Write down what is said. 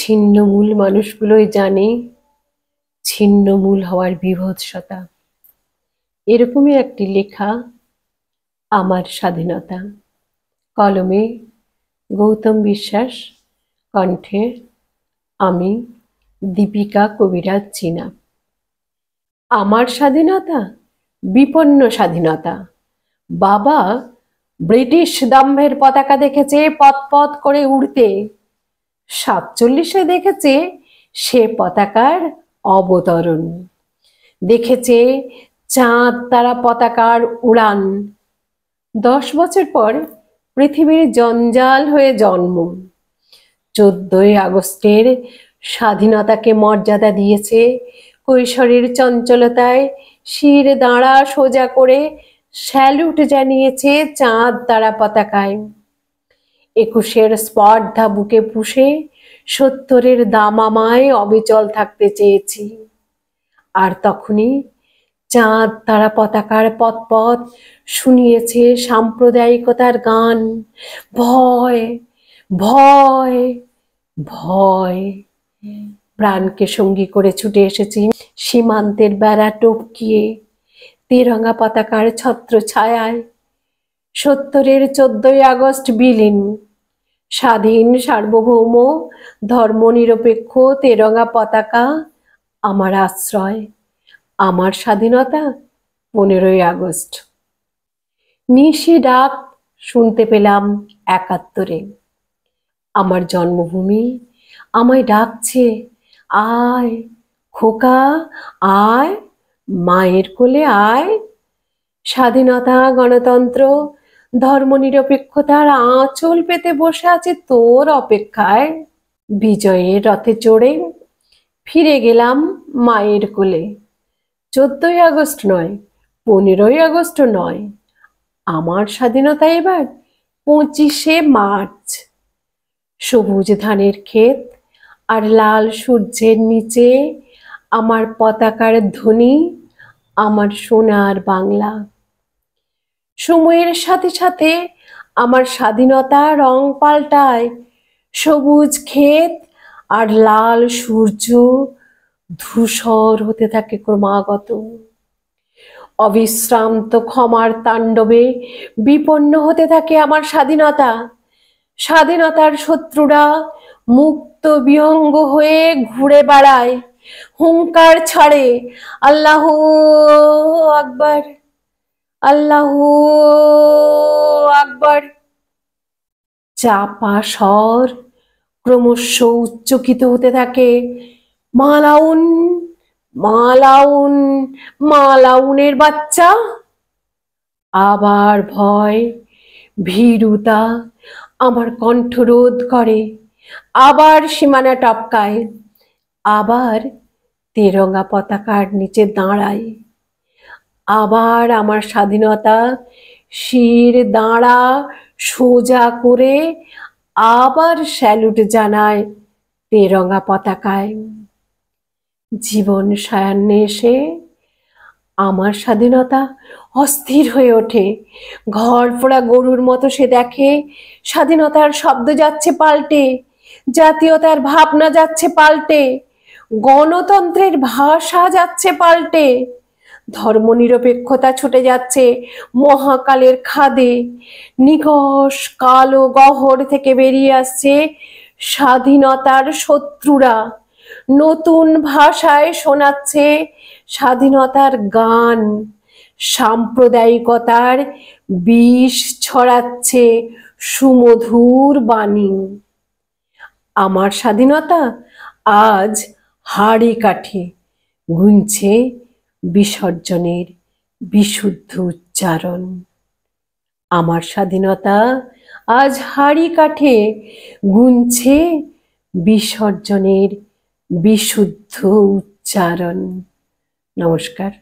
ছিন্নমূল মানুষগুলোই জানে ছিন্নমূল হওয়ার বিভৎসতা। এরকমই একটি লেখা আমার স্বাধীনতা। কলমে গৌতম বিশ্বাস, কণ্ঠে আমি দীপিকা কবিরাজ চীনা। আমার স্বাধীনতা বিপন্ন স্বাধীনতা। বাবা ব্রিটিশ দম্ভের পতাকা দেখেছে পথ পথ করে উড়তে, 47-এ দেখেছে সে পতাকার অবতরণ, দেখেছে চাঁদ তারা পতাকার উড়ান। 10 বছর পর পৃথিবীর জঞ্জাল হয়ে জন্ম। 14ই আগস্টের স্বাধীনতাকে মর্যাদা দিয়েছে কৈশোরের চঞ্চলতায় শির দাঁড়া সোজা করে স্যালুট জানিয়েছে চাঁদ তারা পতাকায়। 21-এর স্পর্ধা বুকে পুষে 70-এর দামামায় অবিচল থাকতে চেয়েছি। আর তখনই চাঁদ তারা পতাকার পথ পথ শুনিয়েছে সাম্প্রদায়িকতার গান। ভয় ভয় ভয়। প্রাণকে সঙ্গী করে ছুটে এসেছি সীমান্তের বেড়া টপকিয়ে তেরঙ্গা পতাকার ছত্র ছায়ায়। 70-এর 14ই আগস্ট বিলীন। স্বাধীন সার্বভৌম ধর্মনিরপেক্ষ তেরঙ্গা পতাকা আমার আশ্রয়। আমার স্বাধীনতা 15ই আগস্ট। মিশি ডাক শুনতে পেলাম 71-এ। আমার জন্মভূমি আমায় ডাকছে, আয় খোকা আয়, মায়ের কোলে আয়। স্বাধীনতা গণতন্ত্র ধর্মনিরপেক্ষতার আঁচল পেতে বসে আছে তোর অপেক্ষায়। বিজয়ের রথে চড়ে ফিরে গেলাম মায়ের কোলে। 14ই আগস্ট নয়, 15ই আগস্ট নয়, আমার স্বাধীনতা এবার 25শে মার্চ। সবুজ ধানের ক্ষেত আর লাল সূর্যের নিচে আমার পতাকার ধ্বনি, আমার সোনার বাংলা। সময়ের সাথে সাথে আমার স্বাধীনতা রং পাল্টায়। সবুজ ক্ষেত আর লাল সূর্য ধূসর হতে থাকে ক্রমাগত। অবিশ্রান্ত ক্ষমার তাণ্ডবে বিপন্ন হতে থাকে আমার স্বাধীনতা। স্বাধীনতার শত্রুরা মুক্ত বিহঙ্গ হয়ে ঘুরে বেড়ায়, হুঙ্কার ছাড়ে, আল্লাহু আকবার, আল্লাহু আকবার। চাপা স্বর ক্রমশ উচ্চকিত হতে থাকে, মালাউন মালাউন মালাউনের বাচ্চা। আবার ভয় ভীরুতা আমার কণ্ঠরোধ করে, আবার সীমানা টপকায়, আবার তেরঙ্গা পতাকার নিচে দাঁড়ায়। আবার আমার স্বাধীনতা শির দাঁড়া সোজা করে আবার স্যালুট জানায় তেরঙ্গা পতাকায়। জীবন সায়ান্নে এসে আমার স্বাধীনতা অস্থির হয়ে ওঠে। ঘর পোড়া গরুর মতো সে দেখে স্বাধীনতার শব্দ যাচ্ছে পাল্টে, জাতীয়তার ভাবনা যাচ্ছে পাল্টে, গণতন্ত্রের ভাষা যাচ্ছে পাল্টে, ধর্মনিরপেক্ষতা ছুটে যাচ্ছে মহাকালের খাদে। নিকষ কালো গহ্বর থেকে বেরিয়ে আসছে স্বাধীনতার শত্রুরা, নতুন ভাষায় শোনাচ্ছে স্বাধীনতার গান, সাম্প্রদায়িকতার বিষ ছড়াচ্ছে সুমধুর বাণী। আমার স্বাধীনতা আজ হাড়ি কাঠে গুনছে বিসর্জনের বিশুদ্ধ উচ্চারণ। আমার স্বাধীনতা আজ হাড়ি কাঠে গুনছে বিসর্জনের বিশুদ্ধ উচ্চারণ। নমস্কার।